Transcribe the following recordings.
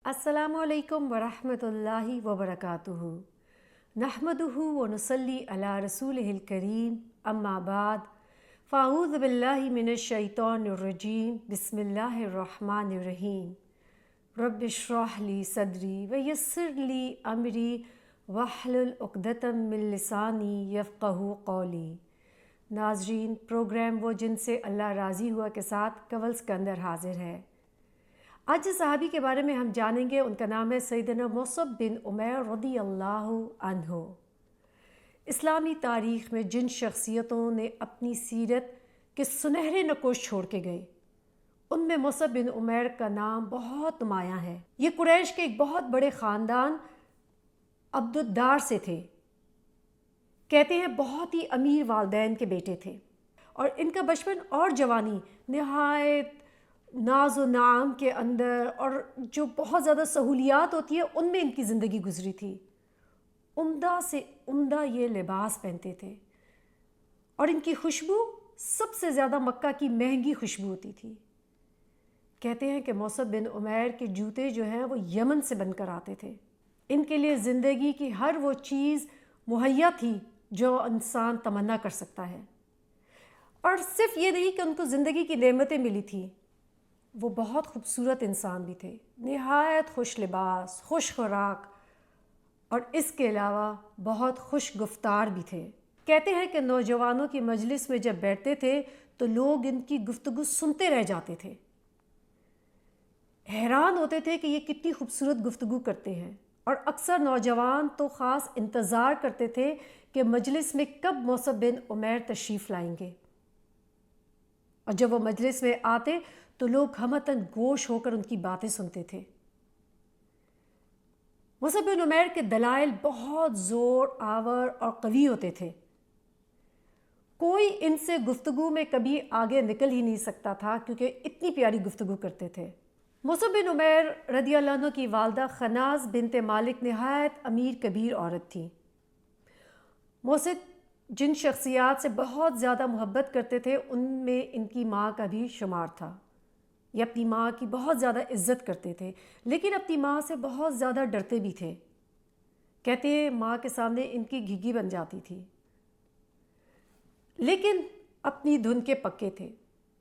अस्सलामु अलैकुम वरहमतुल्लाहि वबरकातुहू। नहमदुहु व नुसल्ली अला रसूलिहिल करीम, अम्मा बाद, फ़ाऊज़ु बिल्लाहि मिनश शैतानिर रजीम, बिस्मिल्लाहिर रहमानिर रहीम। रब्बि इश्रह ली सदरी व यस्सिर ली अमरी वहलुल उक़दतम मिन लिसानी यफ़क़हू क़ौली। नाज़रीन, प्रोग्राम वो जिनसे अल्लाह राज़ी हुआ के साथ कवल्स के अंदर हाजिर है। आज जिस सहाबी के बारे में हम जानेंगे उनका नाम है सैयदना मुसअब बिन उमैर रज़ियल्लाहु अन्हु। इस्लामी तारीख़ में जिन शख्सियतों ने अपनी सीरत के सुनहरे नकोश छोड़ के गए, उनमें मुसअब बिन उमैर का नाम बहुत नुमायाँ है। ये कुरैश के एक बहुत बड़े ख़ानदान अब्दुद्दार से थे। कहते हैं बहुत ही अमीर वालदैन के बेटे थे और इनका बचपन और जवानी नहायत नाज व नाम के अंदर और जो बहुत ज़्यादा सहूलियात होती है उनमें इनकी ज़िंदगी गुजरी थी। उम्दा से उम्दा ये लिबास पहनते थे और इनकी खुशबू सबसे ज़्यादा मक्का की महंगी खुशबू होती थी। कहते हैं कि मुसअब बिन उमैर के जूते जो हैं वो यमन से बनकर आते थे। इनके लिए ज़िंदगी की हर वो चीज़ मुहैया थी जो इंसान तमन्ना कर सकता है। और सिर्फ ये नहीं कि उनको ज़िंदगी की नेमतें मिली थी, वो बहुत खूबसूरत इंसान भी थे, नहायत खुश लिबास, खुश खुराक और इसके अलावा बहुत खुश गुफ्तार भी थे। कहते हैं कि नौजवानों की मजलिस में जब बैठते थे तो लोग इनकी गुफ्तगू सुनते रह जाते थे, हैरान होते थे कि ये कितनी खूबसूरत गुफ्तगू करते हैं। और अक्सर नौजवान तो ख़ास इंतज़ार करते थे कि मजलिस में कब मुसअब बिन उमैर तशरीफ़ लाएंगे। और जब वो मजलिस में आते तो लोग हमतन गोश होकर उनकी बातें सुनते थे। मुसअब बिन उमैर के दलाइल बहुत ज़ोर आवर और कवी होते थे। कोई इनसे गुफ्तगू में कभी आगे निकल ही नहीं सकता था क्योंकि इतनी प्यारी गुफ्तगू करते थे। मुसअब बिन उमैर रज़ियल्लाहु अन्हु की वालदा खनाज़ बिनते मालिक नहायत अमीर कबीर औरत थी। मुसअब जिन शख्सियात से बहुत ज़्यादा मोहब्बत करते थे उनमें इनकी माँ का भी शुमार था। ये अपनी माँ की बहुत ज़्यादा इज़्ज़त करते थे, लेकिन अपनी माँ से बहुत ज़्यादा डरते भी थे। कहते हैं माँ के सामने इनकी घिघी बन जाती थी, लेकिन अपनी धुन के पक्के थे।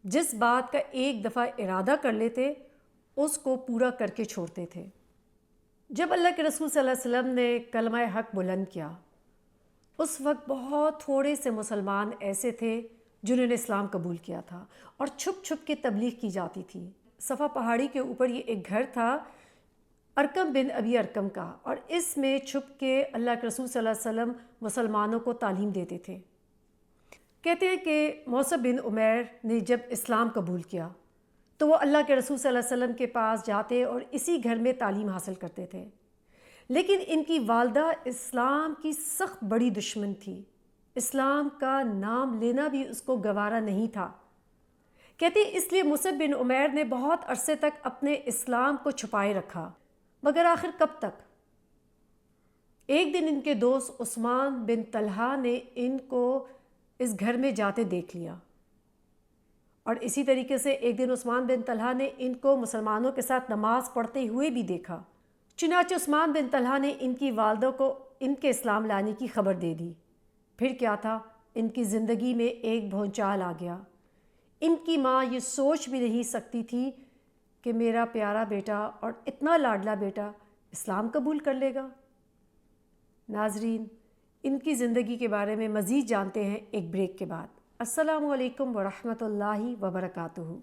जिस बात का एक दफ़ा इरादा कर लेते उसको पूरा करके छोड़ते थे। जब अल्लाह के रसूल सल्लल्लाहु अलैहि वसल्लम ने कलमा हक बुलंद किया, उस वक्त बहुत थोड़े से मुसलमान ऐसे थे जिन्होंने इस्लाम कबूल किया था और छुप छुप के तबलीग की जाती थी। सफ़ा पहाड़ी के ऊपर ये एक घर था अरकम बिन अबी अरकम का, और इसमें छुप के अल्लाह के रसूल सल्लल्लाहु अलैहि वसल्लम मुसलमानों को तालीम देते थे। कहते हैं कि मुसअब बिन उमैर ने जब इस्लाम कबूल किया तो वो अल्लाह के रसूल सल्लल्लाहु अलैहि वसल्लम के पास जाते और इसी घर में तालीम हासिल करते थे। लेकिन इनकी वालदा इस्लाम की सख्त बड़ी दुश्मन थी। इस्लाम का नाम लेना भी उसको गवारा नहीं था। कहते इसलिए मुसअब बिन उमैर ने बहुत अरसे तक अपने इस्लाम को छुपाए रखा, मगर आखिर कब तक। एक दिन इनके दोस्त उस्मान बिन तलहा ने इनको इस घर में जाते देख लिया, और इसी तरीके से एक दिन उस्मान बिन तलहा ने इनको मुसलमानों के साथ नमाज पढ़ते हुए भी देखा। चुनांचे उस्मान बिन तलहा ने इनकी वालदा को इनके इस्लाम लाने की खबर दे दी। फिर क्या था, इनकी ज़िंदगी में एक भूचाल आ गया। इनकी माँ ये सोच भी नहीं सकती थी कि मेरा प्यारा बेटा और इतना लाडला बेटा इस्लाम कबूल कर लेगा। नाजरीन, इनकी ज़िंदगी के बारे में मज़ीद जानते हैं एक ब्रेक के बाद। अस्सलामु अलैकुम वरहमतुल्लाहि वबरकातुहू।